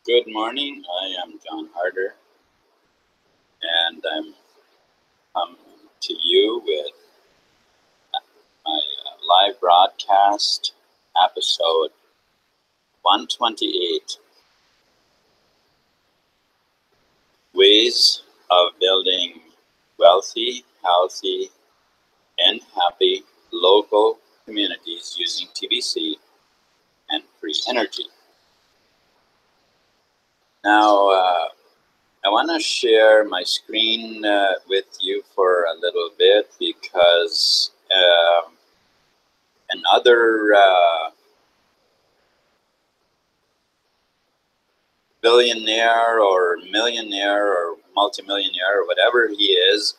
Good morning. I am John Harder, and I'm coming to you with my live broadcast, episode 128, Ways of Building Wealthy, Healthy, and Happy Local Communities Using TBC and Free Energy. Now, I want to share my screen with you for a little bit because another billionaire or millionaire or multimillionaire or whatever he is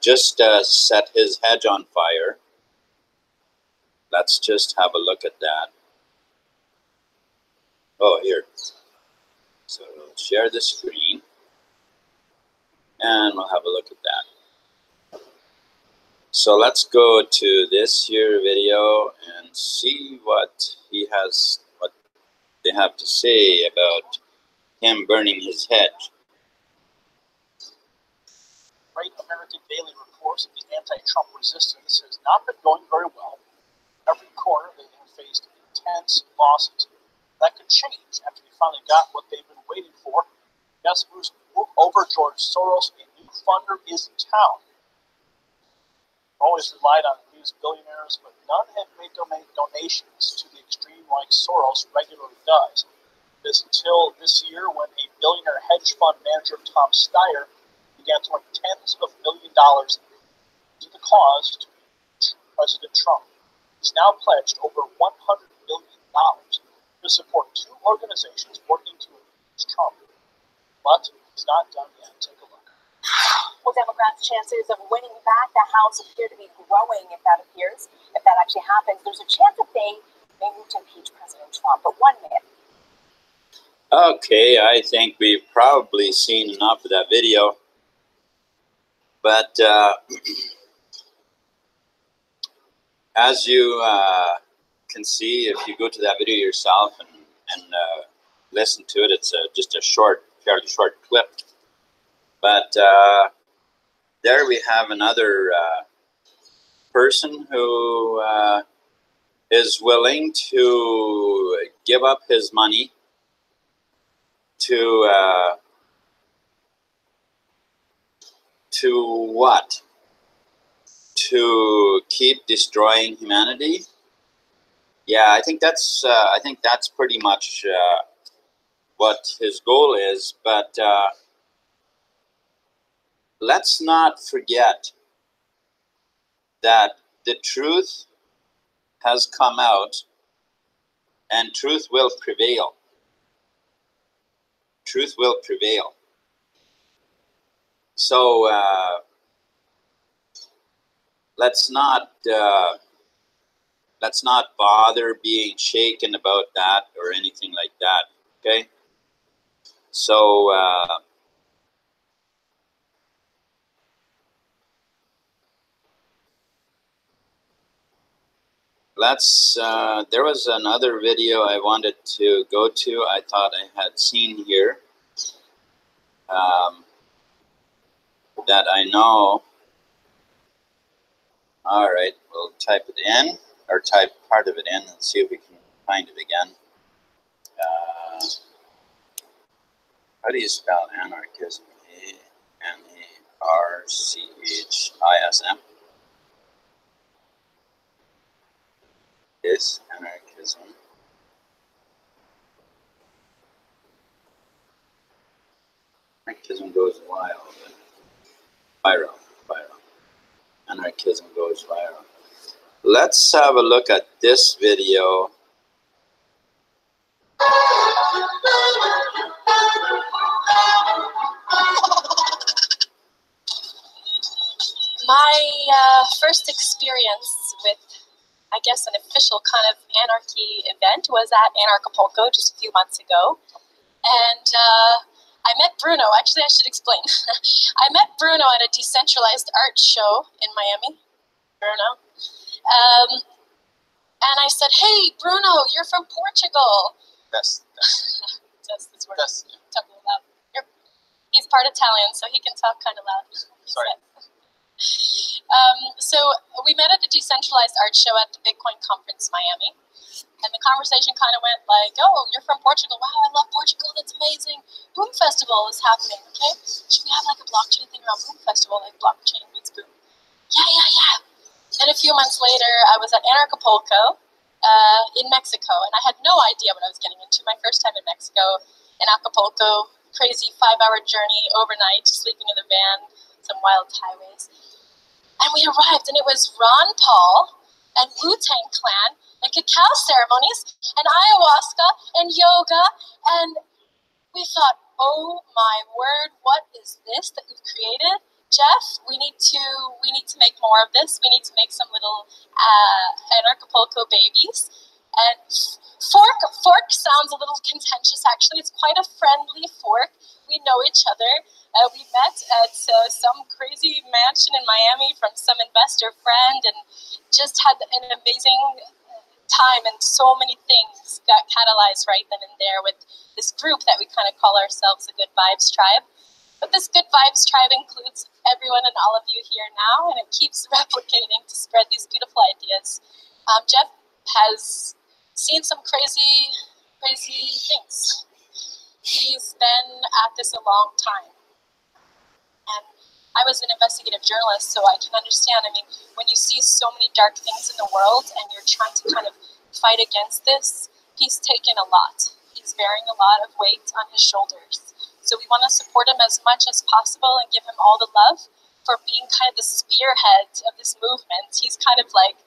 just set his hedge on fire. Let's just have a look at that. Oh, here. So we'll share the screen and we'll have a look at that. So let's go to this here video and see what they have to say about him burning his hedge. Great American Daily reports that the anti-Trump resistance has not been going very well. Every corner they have faced intense losses. That could change after they finally got what they've been waiting for. Yes, Bruce, move over George Soros. A new funder is in town. Always relied on these billionaires, but none have made donations to the extreme like Soros regularly does. This until this year when a billionaire hedge fund manager, Tom Steyer, began throwing tens of $millions to the cause to President Trump. He's now pledged over $100 million to support two organizations working to impeach Trump. But it's not done yet. Take a look. Well, Democrats' chances of winning back the House appear to be growing if that actually happens. There's a chance that they may move to impeach President Trump. But one minute. Okay, I think we've probably seen enough of that video. But as you can see, if you go to that video yourself and listen to it, it's just a fairly short clip. But there we have another person who is willing to give up his money to what? To keep destroying humanity? Yeah, I think that's pretty much what his goal is. But let's not forget that the truth has come out, and truth will prevail. Truth will prevail. So let's not bother being shaken about that or anything like that. Okay. So there was another video I wanted to go to. I thought I had seen here that I know. All right, we'll type it in, or type part of it in and see if we can find it again. How do you spell anarchism? A-N-A-R-C-H-I-S-M. Yes, anarchism. Anarchism goes wild. Viral. Anarchism goes viral. Let's have a look at this video. My first experience with, I guess, an official kind of anarchy event was at Anarchapulco just a few months ago. And I met Bruno. Actually, I should explain. I met Bruno at a decentralized art show in Miami. Bruno. And I said, "Hey, Bruno, you're from Portugal." Yes. just as we're Yes. talking loud. He's part Italian, so he can talk kind of loud. Sorry. So we met at the Decentralized Art Show at the Bitcoin Conference, Miami. And the conversation kind of went like, oh, you're from Portugal. Wow, I love Portugal. That's amazing. Boom Festival is happening, okay? Should we have like a blockchain thing around Boom Festival, like blockchain meets boom? Yeah. And a few months later, I was at Acapulco in Mexico, and I had no idea what I was getting into. My first time in Mexico, in Acapulco, crazy 5-hour journey overnight, sleeping in the van, some wild highways. And we arrived, and it was Ron Paul and Wu-Tang Clan and cacao ceremonies and ayahuasca and yoga, and we thought, oh my word, what is this that you've created? Jeff, we need to make more of this. We need to make some little Acapulco babies. And fork sounds a little contentious, actually. It's quite a friendly fork. We know each other. We met at some crazy mansion in Miami from some investor friend, and just had an amazing time, and so many things got catalyzed right then and there with this group that we kind of call ourselves the Good Vibes Tribe. But this Good Vibes Tribe includes everyone and all of you here now, and it keeps replicating to spread these beautiful ideas. Jeff has seen some crazy things. He's been at this a long time. And I was an investigative journalist, so I can understand. I mean, when you see so many dark things in the world and you're trying to kind of fight against this, he's taken a lot. He's bearing a lot of weight on his shoulders. So we want to support him as much as possible and give him all the love for being kind of the spearhead of this movement. He's kind of like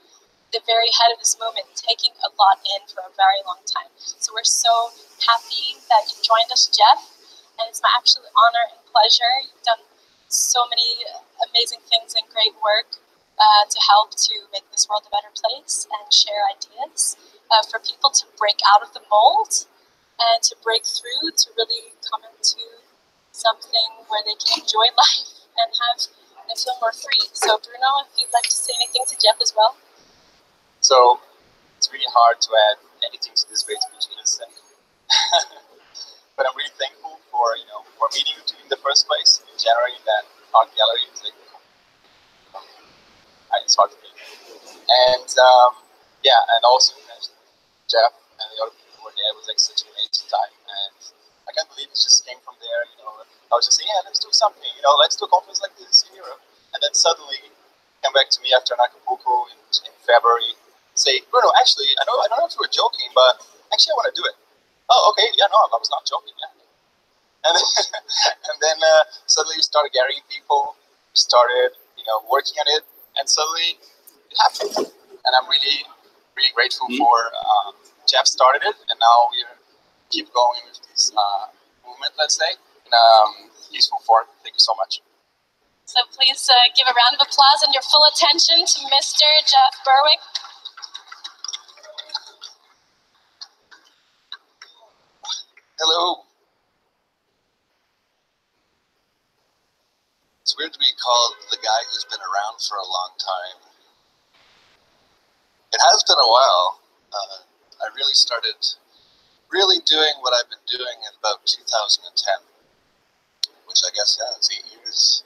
the very head of this movement, taking a lot in for a very long time. So we're so happy that you've joined us, Jeff, and it's my absolute honor and pleasure. You've done so many amazing things and great work to help to make this world a better place and share ideas for people to break out of the mold and to break through, to really come into something where they can enjoy life and feel more free. So Bruno, if you'd like to say anything to Jeff as well. So it's really hard to add anything to this great speech in a second. But I'm really thankful for meeting you two in the first place in January in that art gallery. It's hard to believe. And and also Jeff and the other people who were there. It was like such an amazing time, and I can't believe it just came from there. I was just saying, yeah, let's do something. Let's do a conference like this in Europe. And then suddenly came back to me after Acapulco in February, say, Bruno, actually, I don't know if you were joking, but actually I want to do it. Oh, okay, yeah, no, I was not joking, yeah. And then suddenly we started gathering people, started, working on it, and suddenly it happened. And I'm really, really grateful for Jeff started it, and now we keep going with this movement, let's say, in a peaceful form. Thank you so much. So please give a round of applause and your full attention to Mr. Jeff Berwick. Hello. It's weird to be called the guy who's been around for a long time. It has been a while. I really started doing what I've been doing in about 2010, which I guess, is 8 years.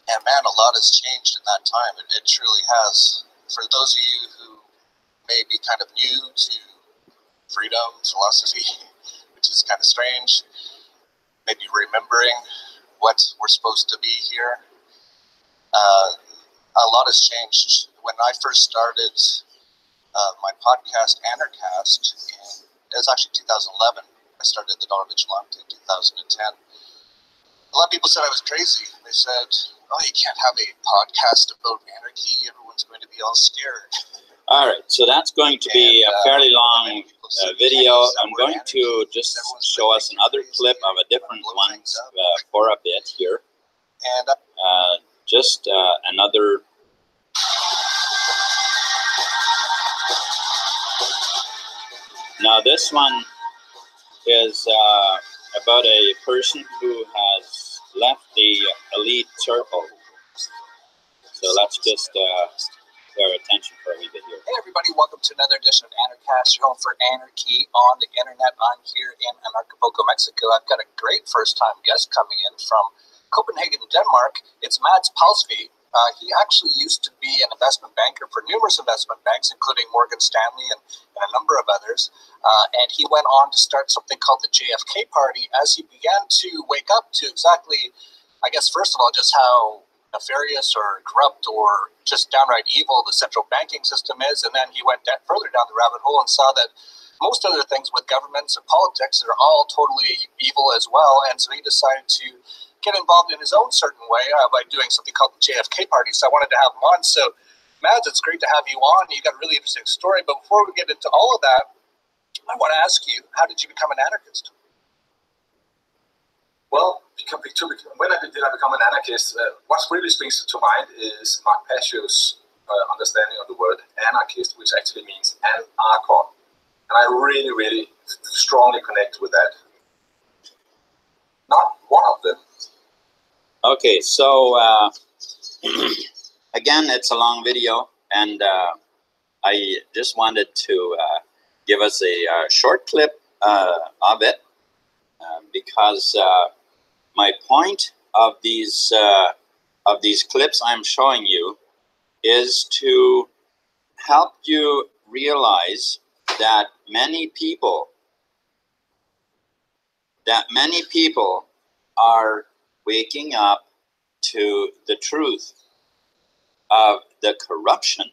And man, a lot has changed in that time. It truly has. For those of you who may be kind of new to freedom philosophy, which is kind of strange, maybe remembering what we're supposed to be here, a lot has changed. When I first started my podcast, Anarchast, it was actually 2011. I started the Dollar Vigilante in 2010. A lot of people said I was crazy. They said, oh, you can't have a podcast about anarchy. Everyone's going to be all scared. All right, so that's going to be a fairly long video. I'm going to just show us another clip of a different one for a bit here. And just another. Now this one is about a person who has left the elite circle. So let's just their attention for a wee bit here. Hey everybody, welcome to another edition of Anarchast, your home for anarchy on the internet. I'm here in Acapulco, Mexico. I've got a great first-time guest coming in from Copenhagen, Denmark. It's Mads Palsvig. He actually used to be an investment banker for numerous investment banks, including Morgan Stanley and a number of others. And he went on to start something called the JFK Party as he began to wake up to exactly, I guess, first of all, just how nefarious or corrupt or just downright evil the central banking system is. And then he went further down the rabbit hole and saw that most other things with governments and politics are all totally evil as well. And so he decided to get involved in his own certain way by doing something called the JFK Party. So I wanted to have him on. So Mads, it's great to have you on. You got a really interesting story. But before we get into all of that, I want to ask you, how did you become an anarchist? Well, when I did become an anarchist, what really springs to mind is Mark Paschio's understanding of the word anarchist, which actually means anarchon. And I really, really strongly connect with that. Not one of them. Okay, so again, it's a long video, and I just wanted to give us a short clip of it because my point of these clips I'm showing you is to help you realize that many people are waking up to the truth of the corruption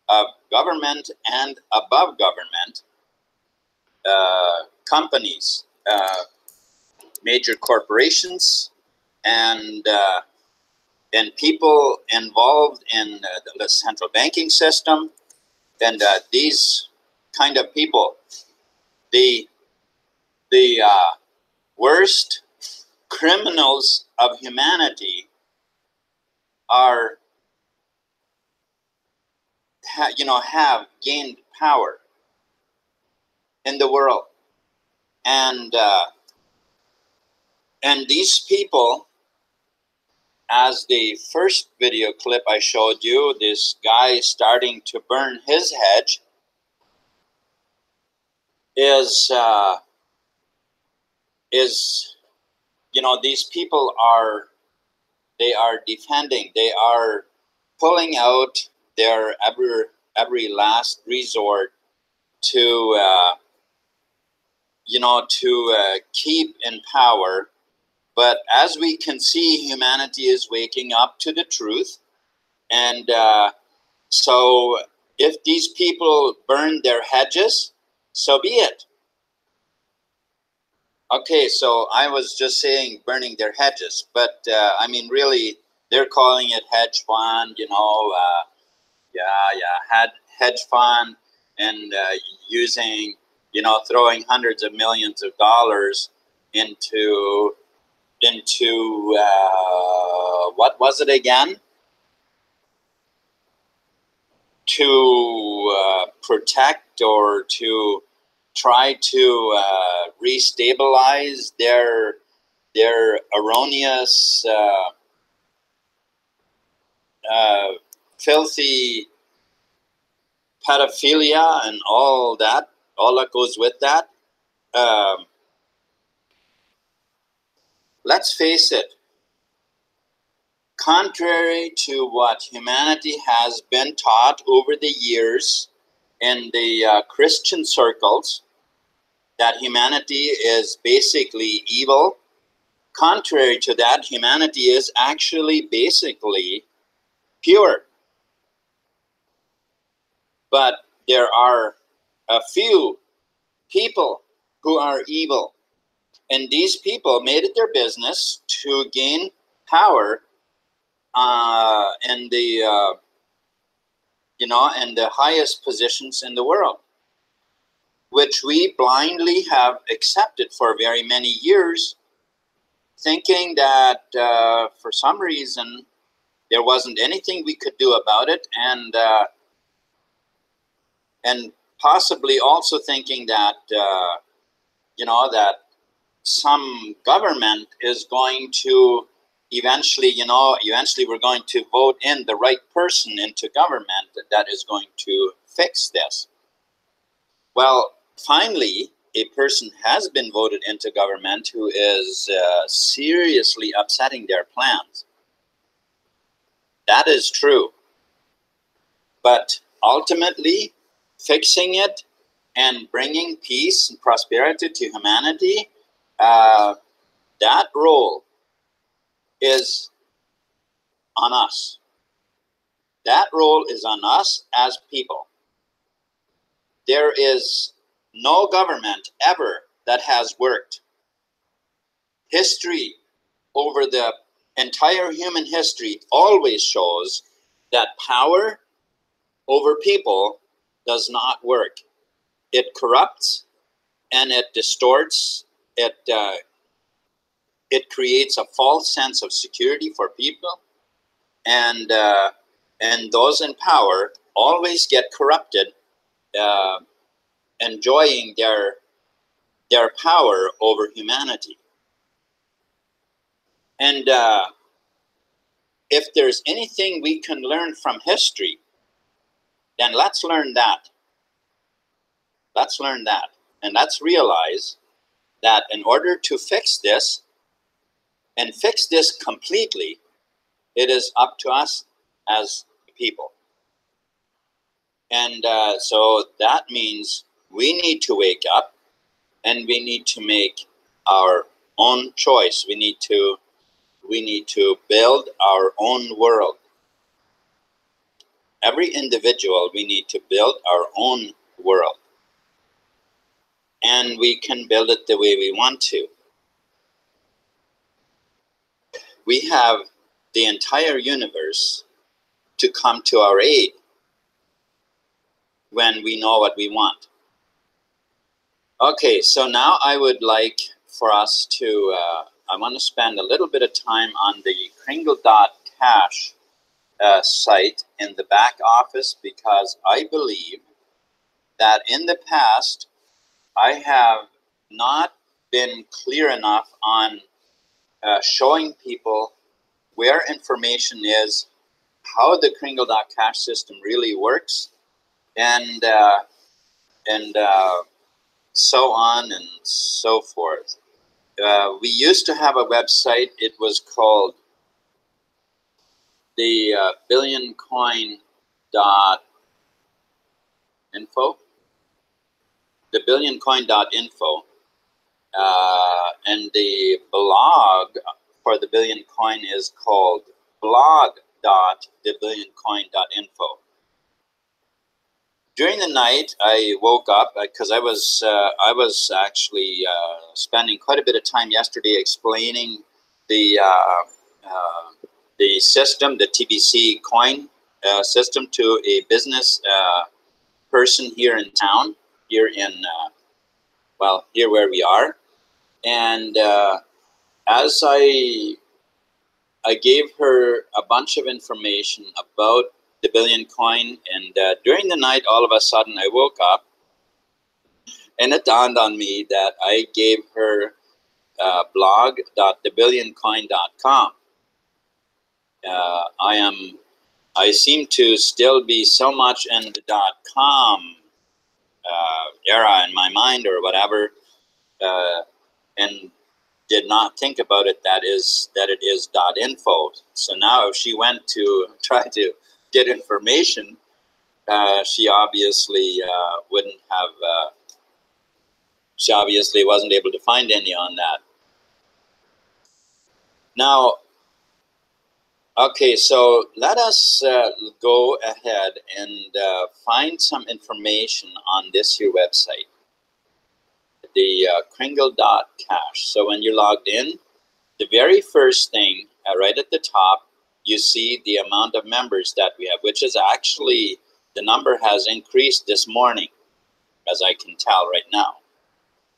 of government and above government companies, major corporations, and people involved in the central banking system, and these kind of people, the worst criminals of humanity are, have gained power in the world, and these people, as the first video clip I showed you, this guy starting to burn his hedge, is these people are defending, they are pulling out their every last resort to keep in power. But as we can see, humanity is waking up to the truth, and so if these people burn their hedges, so be it. Okay, so I was just saying burning their hedges, but I mean, really, they're calling it hedge fund, hedge fund, and using, throwing hundreds of millions of dollars into what was it again? To protect or to try to restabilize their erroneous, filthy pedophilia and all that goes with that. Let's face it, contrary to what humanity has been taught over the years in the Christian circles, that humanity is basically evil, contrary to that, humanity is actually basically pure. But there are a few people who are evil, and these people made it their business to gain power in the in the highest positions in the world, which we blindly have accepted for very many years, thinking that for some reason there wasn't anything we could do about it, and possibly also thinking that that some government is going to eventually, you know, eventually we're going to vote in the right person into government that is going to fix this. Well, finally, a person has been voted into government who is seriously upsetting their plans. That is true. But ultimately, fixing it and bringing peace and prosperity to humanity, that role is on us. That role is on us as people. There is no government ever that has worked. History over the entire human history always shows that power over people does not work. It corrupts and it distorts. It creates a false sense of security for people, and those in power always get corrupted, enjoying their power over humanity. And if there's anything we can learn from history, then let's learn that. Let's learn that. And let's realize that in order to fix this, and fix this completely, it is up to us as people. And so that means we need to wake up and we need to make our own choice. We need to build our own world. Every individual, we need to build our own world. And we can build it the way we want to. We have the entire universe to come to our aid when we know what we want. Okay, so now I would like for us to, I want to spend a little bit of time on the Kringle.cash site in the back office, because I believe that in the past I have not been clear enough on showing people where information is, how the Kringle.cash system really works, and so on and so forth. We used to have a website. It was called TheBillionCoin.info. TheBillionCoin.info. And the blog for the Billion Coin is called blog.TheBillionCoin.info. During the night, I woke up because I was actually spending quite a bit of time yesterday explaining the system, the TBC coin system, to a business person here in town, here in here where we are. And as I gave her a bunch of information about the Billion Coin, and during the night, all of a sudden, I woke up, and it dawned on me that I gave her blog.TheBillionCoin.com. I seem to still be so much in the .com era in my mind or whatever, and did not think about it that it is .info. So now if she went to try to get information, she obviously wouldn't have, she obviously wasn't able to find any on that. Now, okay, so let us go ahead and find some information on this here website, the Kringle.cash. So when you're logged in, the very first thing right at the top, you see the amount of members that we have, which is actually, the number has increased this morning, as I can tell right now.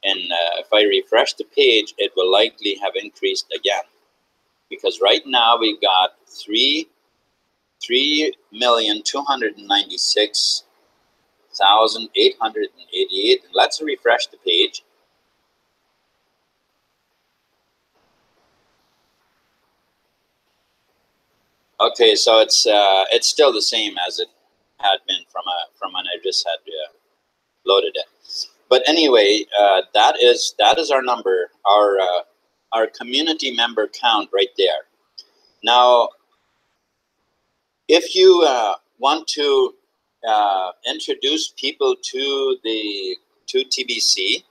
And if I refresh the page, it will likely have increased again. Because right now we've got 3,296,888. Let's refresh the page. Okay, so it's still the same as it had been from when I just had loaded it. But anyway, that is our number, our community member count right there. Now, if you want to introduce people to TBC,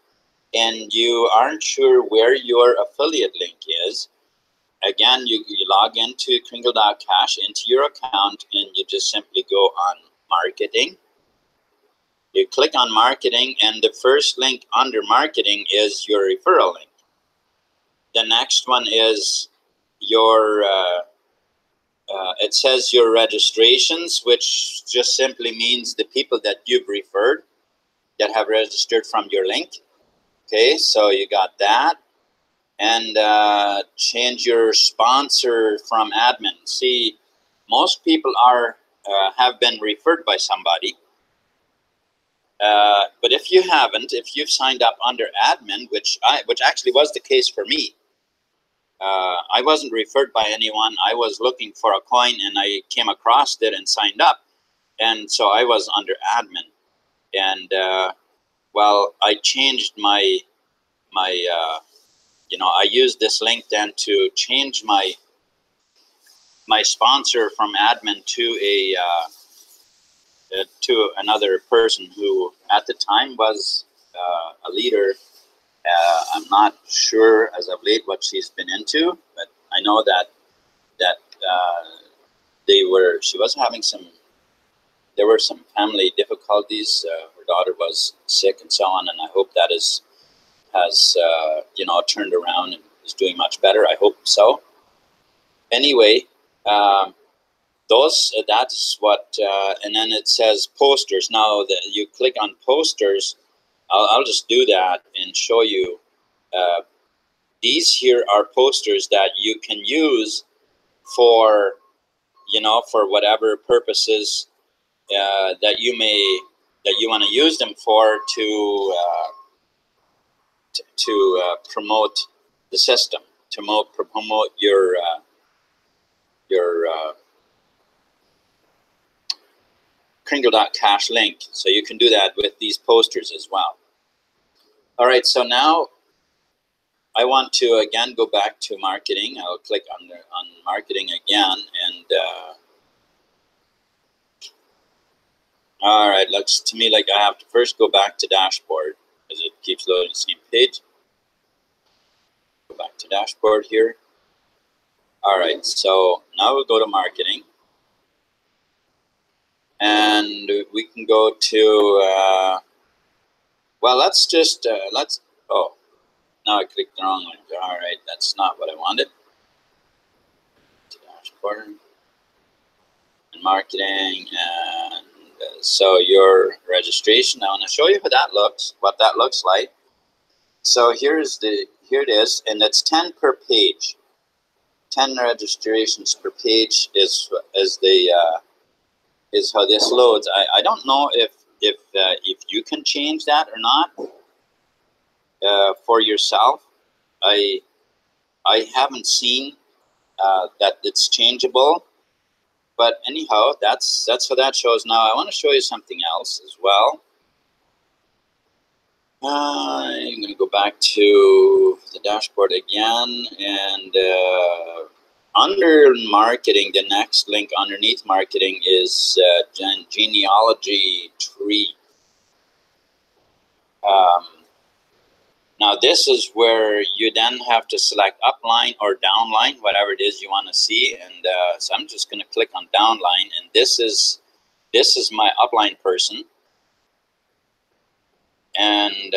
and you aren't sure where your affiliate link is, again, you log into Kringle.cash into your account, and you just simply go on marketing. You click on marketing, and the first link under marketing is your referral link. The next one is your, it says your registrations, which just simply means the people that you've referred that have registered from your link. Okay, so you got that. And change your sponsor from admin. See, most people have been referred by somebody. But if you haven't, if you've signed up under admin, which actually was the case for me, I wasn't referred by anyone. I was looking for a coin, and I came across it and signed up, and so I was under admin. And well, I changed my you know, I used this link then to change my sponsor from admin to another person who at the time was a leader. I'm not sure as of late what she's been into, but I know that she was having there were some family difficulties. Her daughter was sick and so on, and I hope that has you know, turned around and is doing much better. I hope so. Anyway, that's what, and then it says posters. Now that you click on posters, I'll just do that and show you. These here are posters that you can use for, you know, for whatever purposes that you want to use them for to promote the system, to promote your Kringle.cash link. So you can do that with these posters as well. All right, so now I want to again go back to marketing. I'll click on marketing again, and all right, looks to me like I have to first go back to dashboard because it keeps loading the same page. Go back to dashboard here. All right, so now we'll go to marketing, and we can go to well, let's just oh, now I clicked the wrong link. All right, that's not what I wanted. To dashboard and marketing, and so your registration. I want to show you what that looks like. So here it is, and it's 10 per page. 10 registrations per page is how this loads. I don't know if you can change that or not for yourself. I haven't seen that it's changeable, but anyhow, that's how that shows. Now I want to show you something else as well. I'm going to go back to the dashboard again, and under marketing, the next link underneath marketing is genealogy tree. Now this is where you then have to select upline or downline, whatever it is you want to see, and so I'm just going to click on downline, and this is my upline person. And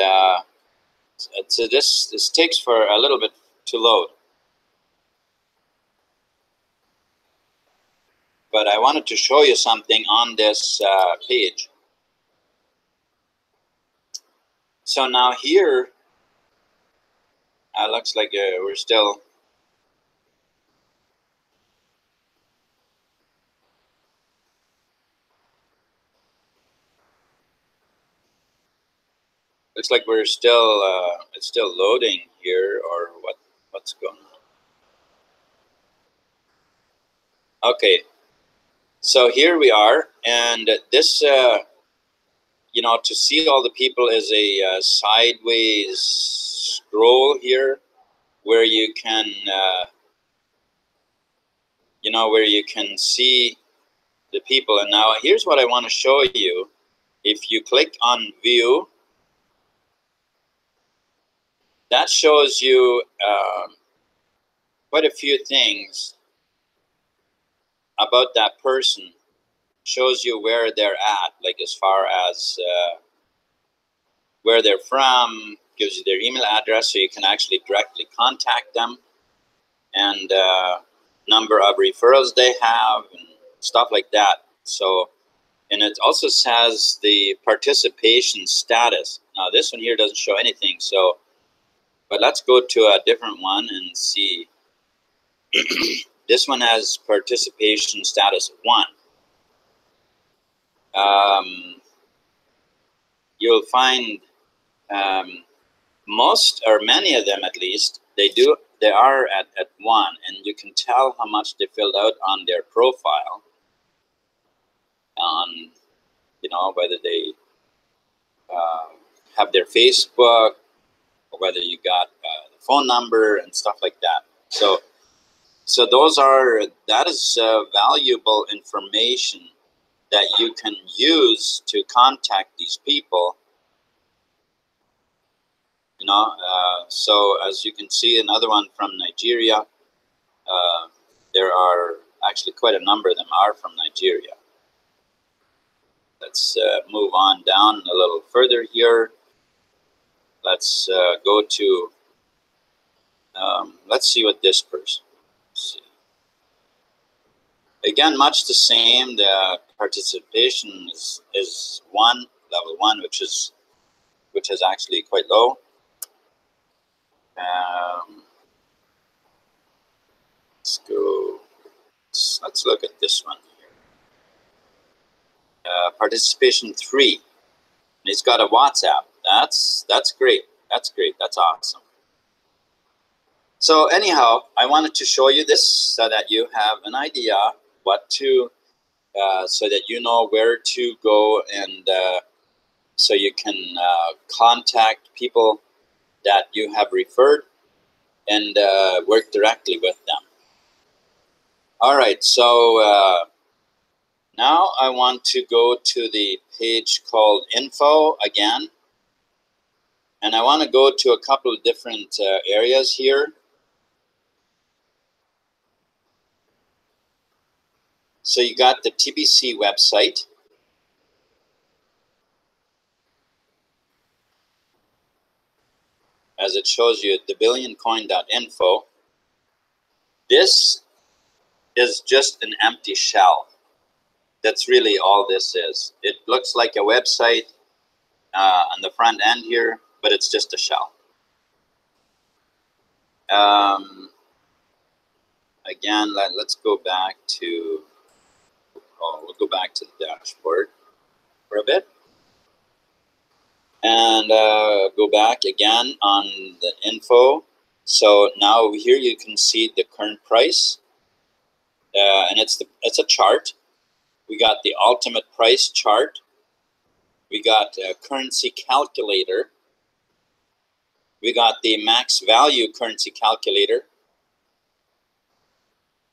so this takes for a little bit to load, but I wanted to show you something on this page. So now here, looks like we're still it's still loading here, or what's going Okay, so here we are, and this, you know, to see all the people is a sideways scroll here, where you can, you know, where you can see the people. And now here's what I want to show you. If you click on view, that shows you quite a few things about that person. Shows you where they're at, like as far as where they're from, gives you their email address so you can actually directly contact them, and number of referrals they have and stuff like that. So, and it also says the participation status. Now this one here doesn't show anything, so, but let's go to a different one and see. This one has participation status 1. You'll find most, or many of them at least, they are at 1, and you can tell how much they filled out on their profile, on, you know, whether they have their Facebook, or whether you got the phone number and stuff like that. So that is valuable information that you can use to contact these people. You know, so as you can see, another one from Nigeria. There are actually quite a number of them are from Nigeria. Let's move on down a little further here. Let's go to, let's see what this person, let's see. Again, much the same. The participation is 1, level 1, which is actually quite low. Let's go. Let's look at this one here. Participation 3. And it's got a WhatsApp. That's great. That's great. That's awesome. So anyhow, I wanted to show you this so that you have an idea what to, so that you know where to go, and so you can contact people that you have referred and work directly with them. All right, so now I want to go to the page called Info again, and I want to go to a couple of different areas here. So you got the TBC website. As it shows you, TheBillionCoin.info. This is just an empty shell. That's really all this is. It looks like a website on the front end here, but it's just a shell. Again, let's go back to, we'll go back to the dashboard for a bit. And go back again on the info. So now over here you can see the current price, and it's a chart. We got the ultimate price chart. We got a currency calculator. We got the max value currency calculator,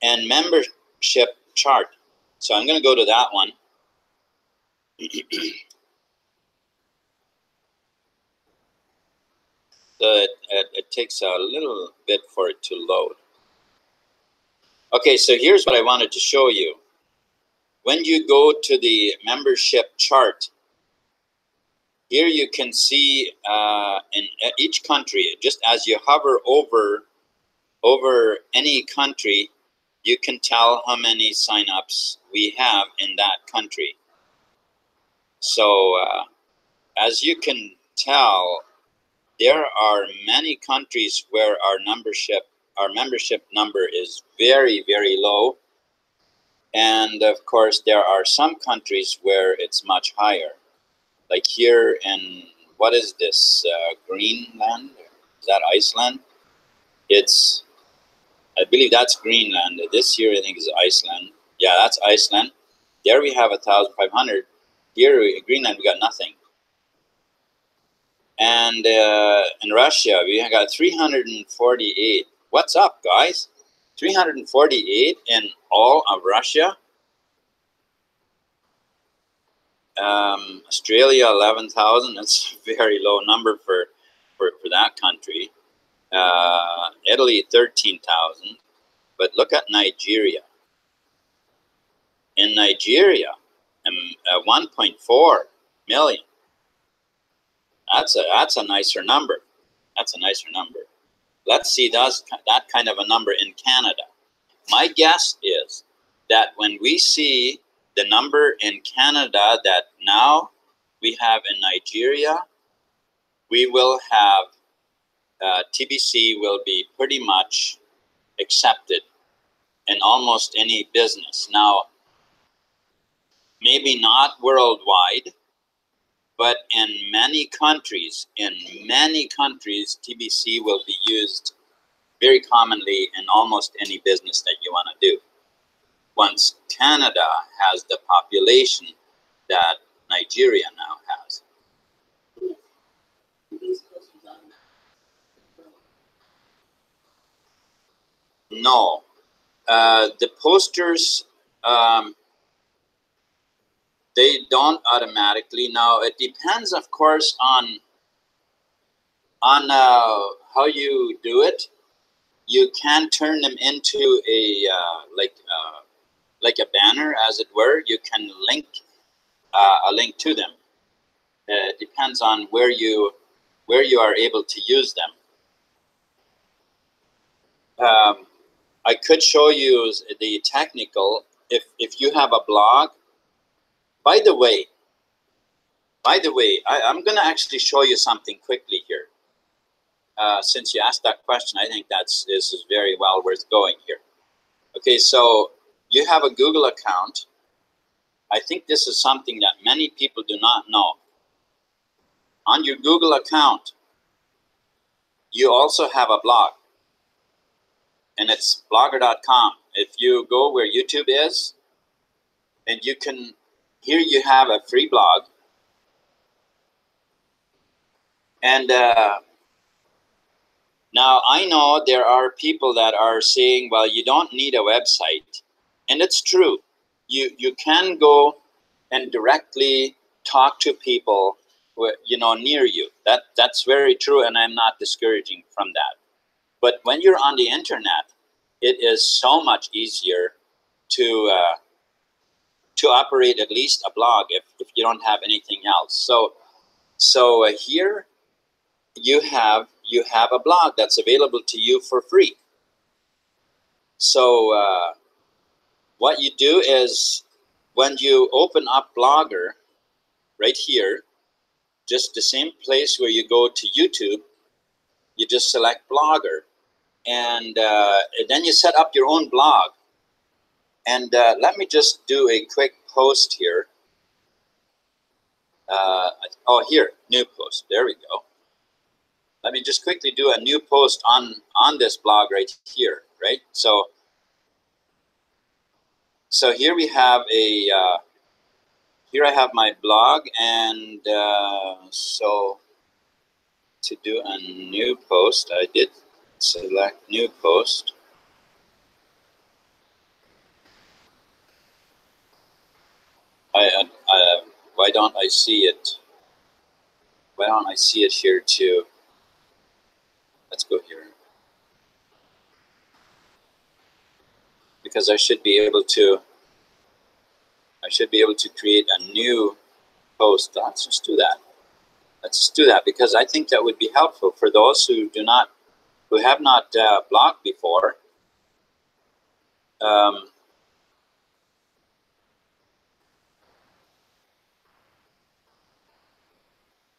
and membership chart. So I'm going to go to that one. So it takes a little bit for it to load. Okay, so here's what I wanted to show you. When you go to the membership chart, here you can see in each country, just as you hover over any country, you can tell how many signups we have in that country. So as you can tell, there are many countries where our membership number is very, very low. And of course, there are some countries where it's much higher. Like here in, what is this, Greenland? Is that Iceland? I believe that's Greenland. This here I think is Iceland. Yeah, that's Iceland. There we have 1,500. Here in Greenland we got nothing. And in Russia we got 348. What's up, guys? 348 in all of Russia. Australia 11,000. That's a very low number for that country. Italy 13,000. But look at Nigeria. In Nigeria, 1.4 million. That's a nicer number. That's a nicer number. Let's see that kind of a number in Canada. My guess is that when we see the number in Canada that now we have in Nigeria, we will have TBC will be pretty much accepted in almost any business. Now, maybe not worldwide, but in many countries, TBC will be used very commonly in almost any business that you want to do. Once Canada has the population that Nigeria now has. No, the posters, they don't automatically. Now it depends, of course, on how you do it. You can turn them into a like a banner, as it were. You can link a link to them. It depends on where you are able to use them. I could show you the technical if you have a blog. By the way, I'm going to actually show you something quickly here. Since you asked that question, I think this is very well worth going here. Okay, so you have a Google account. I think this is something that many people do not know. On your Google account, you also have a blog, and it's blogger.com. If you go where YouTube is, and you can, here you have a free blog, and now I know there are people that are saying, well, you don't need a website, and it's true. You can go and directly talk to people near you. That's very true, and I'm not discouraging from that. But when you're on the internet, it is so much easier to operate at least a blog if you don't have anything else. So here you have a blog that's available to you for free. So what you do is when you open up Blogger, right here, just the same place where you go to YouTube, you just select Blogger, and then you set up your own blog. And let me just do a quick post here. Oh, here, new post. There we go. Let me just quickly do a new post on this blog right here, right? So here we have a here I have my blog, and so to do a new post, I did select new post. Why don't I see it? Why don't I see it here too? Let's go here. Because I should be able to create a new post. Let's just do that. Let's just do that, because I think that would be helpful for those who have not blogged before.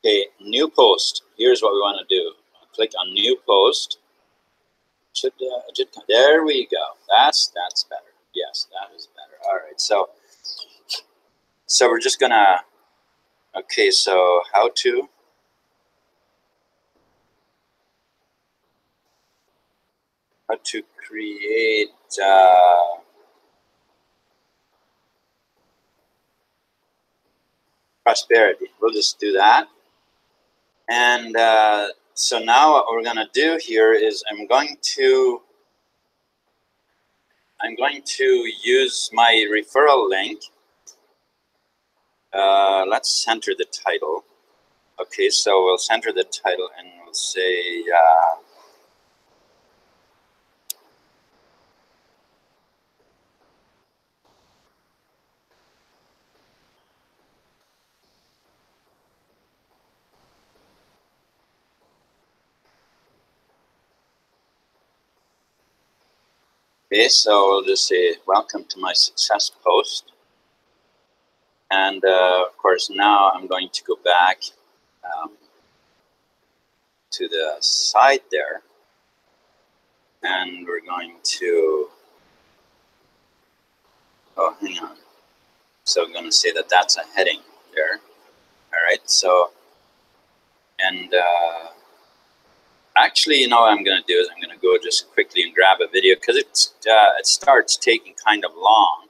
Okay, new post. Here's what we want to do. Click on new post. There we go. That's better. Yes, that is better. All right. So we're just gonna. Okay. So how to create prosperity. We'll just do that. And so now what we're going to do here is I'm going to use my referral link. Let's center the title. Okay, so we'll center the title and we'll say okay, so we'll just say welcome to my success post. And of course, now I'm going to go back to the side there, and we're going to, oh, hang on. So I'm going to say that that's a heading there. All right, so, and actually, you know what I'm going to do is I'm going to go just quickly and grab a video because it starts taking kind of long.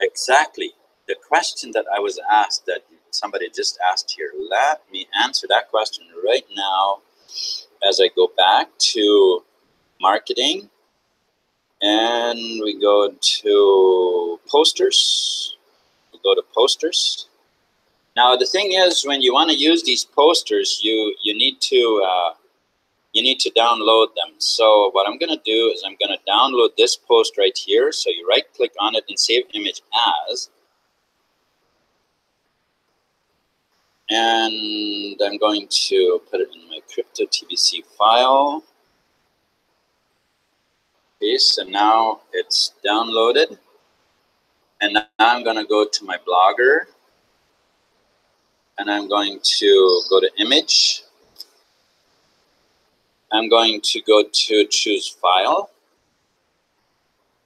Exactly. The question that I was asked, that somebody just asked here, let me answer that question right now as I go back to marketing and we go to posters. We go to posters. Now the thing is, when you want to use these posters, you need to download them. So what I'm going to do is I'm going to download this post right here. So you right click on it and save image as. And I'm going to put it in my crypto TBC file. Okay, so now it's downloaded. And now I'm going to go to my Blogger. And I'm going to go to image. I'm going to go to choose file.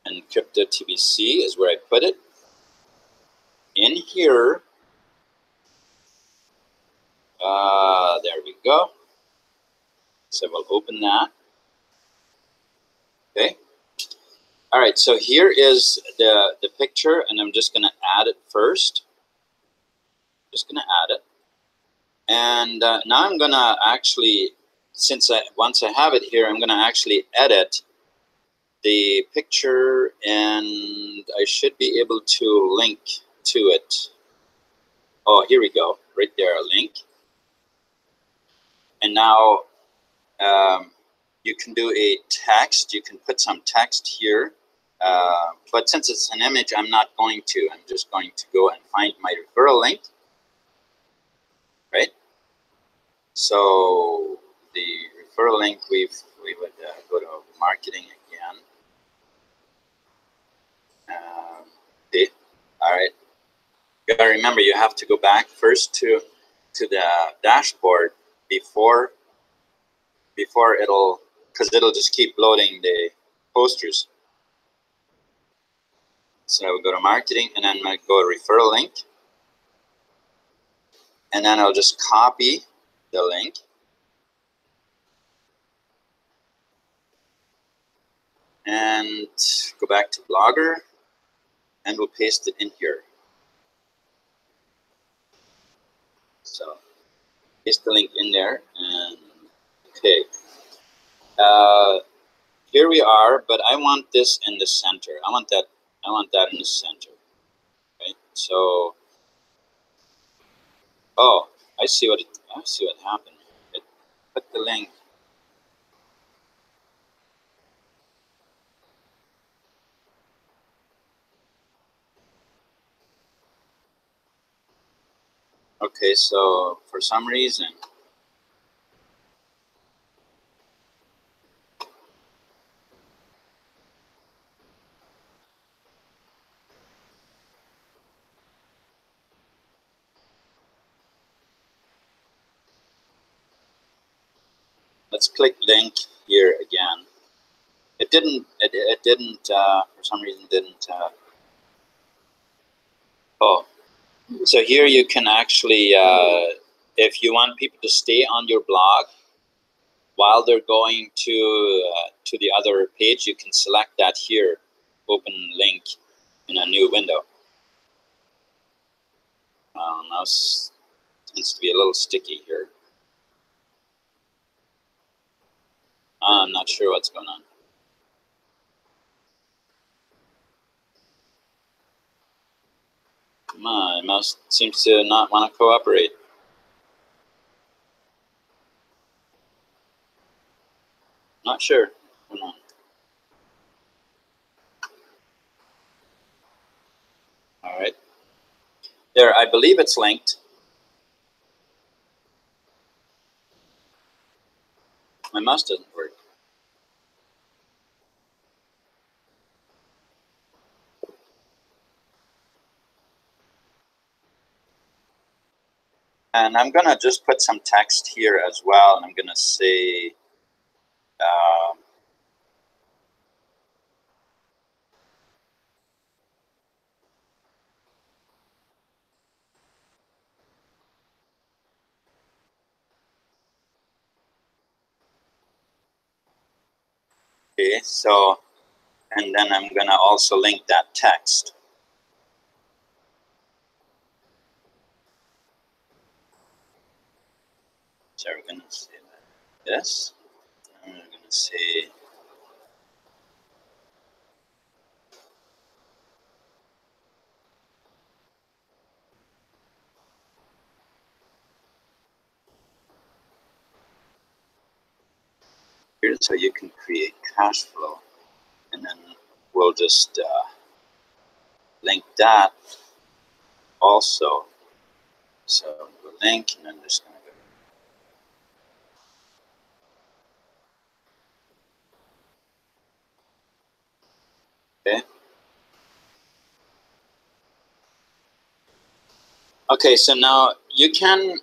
And crypto TBC is where I put it. In here, there we go. So we'll open that. Okay. All right, so here is the picture, and I'm just going to add it first. Just going to add it. And now I'm going to actually, once I have it here, I'm going to actually edit the picture, and I should be able to link to it. Oh, here we go. Right there, a link. And now you can do a text. You can put some text here. But since it's an image, I'm not going to. I'm just going to go and find my referral link. Right? So the referral link, we would go to marketing again. Okay. All right. You gotta remember, you have to go back first to the dashboard before it'll, because it'll just keep loading the posters. So I will go to marketing, and then I go to referral link, and then I'll just copy the link, and go back to Blogger, and we'll paste it in here. So paste the link in there, and okay. Here we are, but I want this in the center. I want that in the center. Right? So, oh, I see what happened. It put the link. Okay, so for some reason, let's click link here again. It didn't. For some reason, didn't. Oh, so here you can actually, if you want people to stay on your blog while they're going to the other page, you can select that here. open link in a new window. Mouse tends to be a little sticky here. I'm not sure what's going on. My mouse seems to not want to cooperate. Not sure. Hold on. All right. There, I believe it's linked. My mouse doesn't work. And I'm gonna just put some text here as well, and I'm gonna say, okay, so, and then I'm gonna also link that text. So we're gonna say this, and we're gonna say, here's how you can create cash flow, and then we'll just link that also. So the link, and then just gonna go. Okay. Okay, so now you can,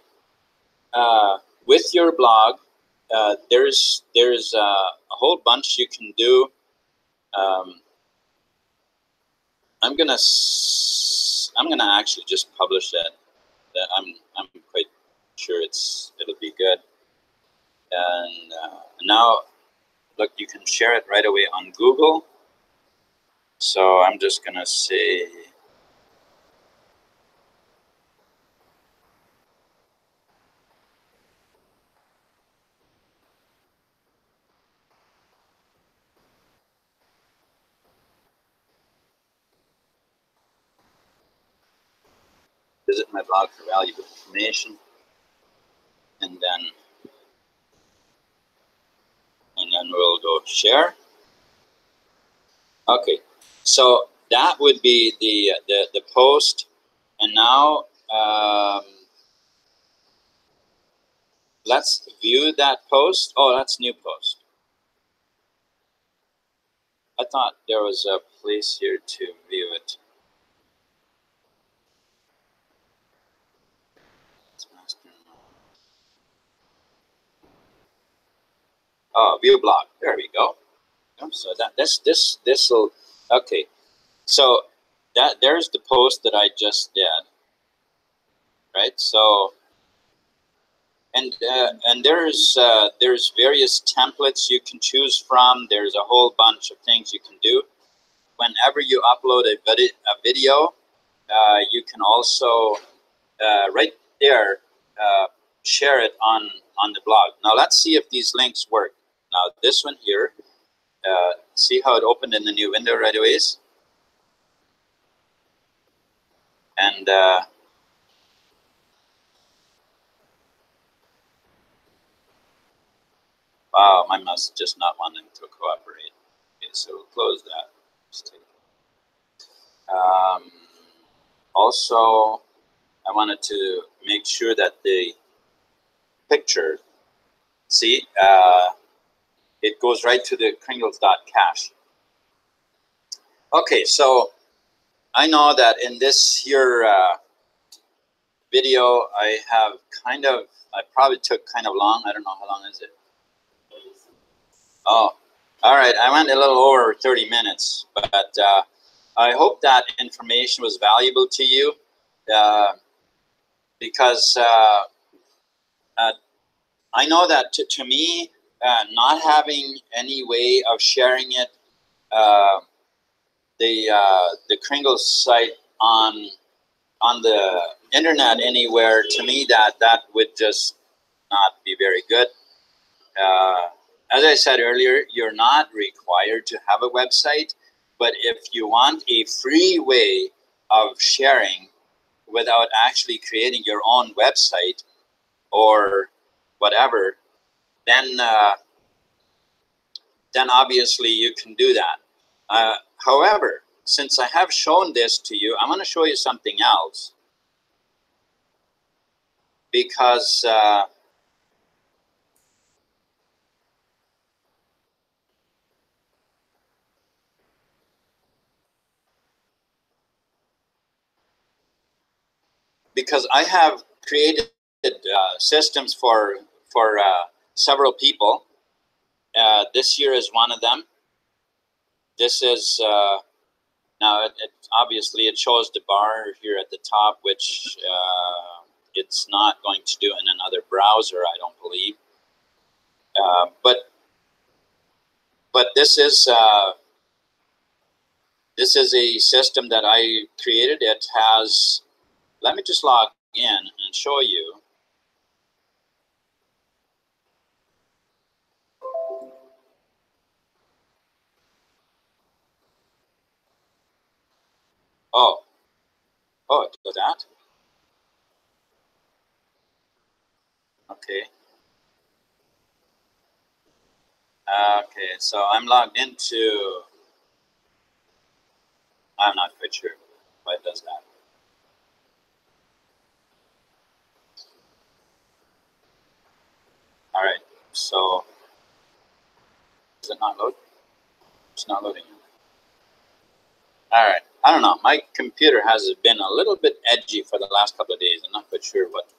with your blog, there's a whole bunch you can do. I'm gonna actually just publish it. I'm quite sure it'll be good. And now, look, you can share it right away on Google. So I'm just gonna say, visit my blog for valuable information, and then we'll go share. Okay, so that would be the post, and now let's view that post. Oh, that's new post. I thought there was a place here to view it. Oh, view blog. There we go. So that this will, okay. So there's the post that I just did, right? So and there's various templates you can choose from. There's a whole bunch of things you can do. Whenever you upload a video, you can also right there share it on the blog. Now let's see if these links work. Now this one here, see how it opened in the new window right away? And wow, my mouse is just not wanting to cooperate. Okay, so we'll close that. Also, I wanted to make sure that the picture, see, it goes right to the Kringles.cash. Okay, so I know that in this here video, I probably took kind of long. I don't know, how long is it? Oh, all right. I went a little over 30 minutes, but I hope that information was valuable to you because I know that to me, not having any way of sharing it the Kringle site on the internet anywhere, to me that would just not be very good. As I said earlier, you're not required to have a website, but if you want a free way of sharing without actually creating your own website or whatever, then obviously you can do that. However, since I have shown this to you, I'm going to show you something else, because I have created systems for several people. This year is one of them. This is now obviously it shows the bar here at the top, which it's not going to do in another browser, I don't believe. But this is a system that I created. It has, let me just log in and show you. Oh, it did that? Okay. Okay, so I'm logged into, I'm not quite sure why it does that. All right, so does it not load? It's not loading. All right, I don't know. My computer has been a little bit edgy for the last couple of days. I'm not quite sure what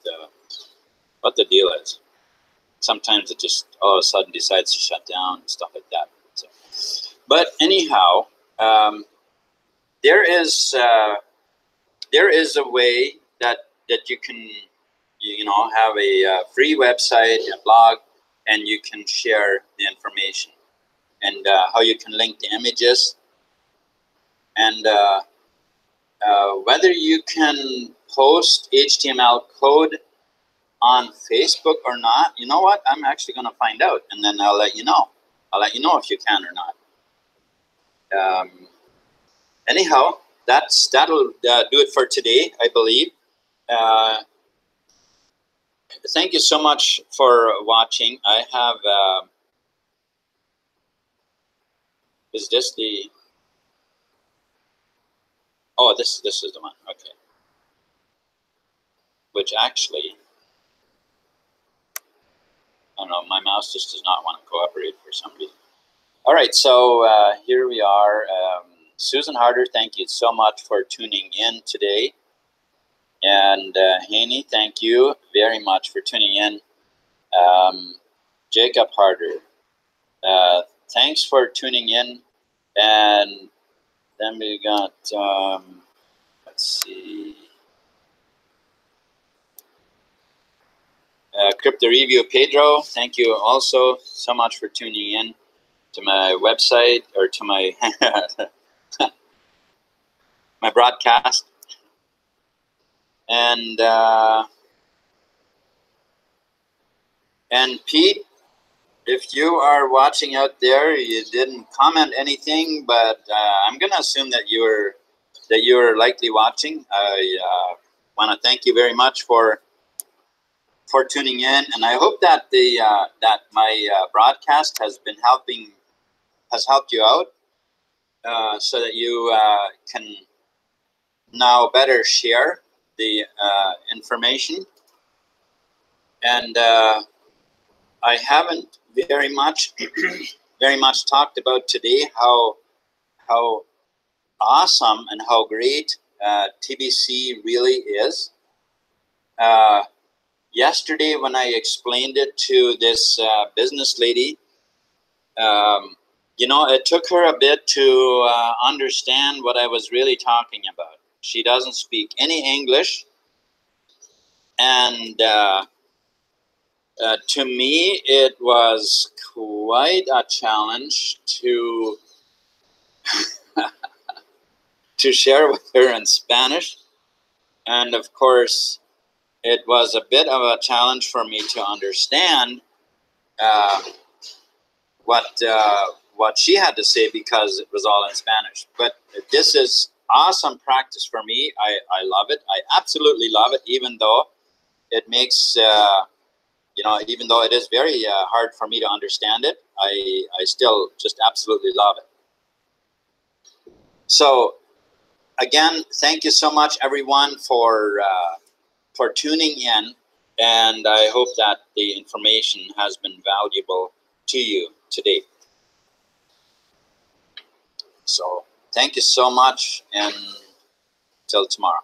the deal is. Sometimes it just all of a sudden decides to shut down and stuff like that. So, but anyhow, there is a way that you can have a free website, a blog, and you can share the information, and how you can link the images, and whether you can post HTML code on Facebook or not. You know what? I'm actually going to find out, and then I'll let you know. I'll let you know if you can or not. Anyhow, that'll do it for today, I believe. Thank you so much for watching. I have. Is this the? Oh, this is the one. Okay. Which actually, I don't know. My mouse just does not want to cooperate for some reason. All right, so here we are. Susan Harder, thank you so much for tuning in today. And Haney, thank you very much for tuning in. Jacob Harder, thanks for tuning in. And then we got, let's see, Crypto Review Pedro, thank you also so much for tuning in to my website, or to my my broadcast. And Pete, if you are watching out there, you didn't comment anything, but I'm gonna assume that you're likely watching. I want to thank you very much for tuning in, and I hope that that my broadcast has helped you out, so that you can now better share the information. And I haven't very much talked about today how awesome and how great TBC really is. Yesterday, when I explained it to this business lady, it took her a bit to understand what I was really talking about. She doesn't speak any English, and to me, it was quite a challenge to to share with her in Spanish. And of course, it was a bit of a challenge for me to understand what she had to say, because it was all in Spanish. But this is awesome practice for me. I love it. I absolutely love it, even though it makes, even though it is very hard for me to understand it, I still just absolutely love it. So again, thank you so much, everyone, for tuning in. And I hope that the information has been valuable to you today. So thank you so much, and till tomorrow.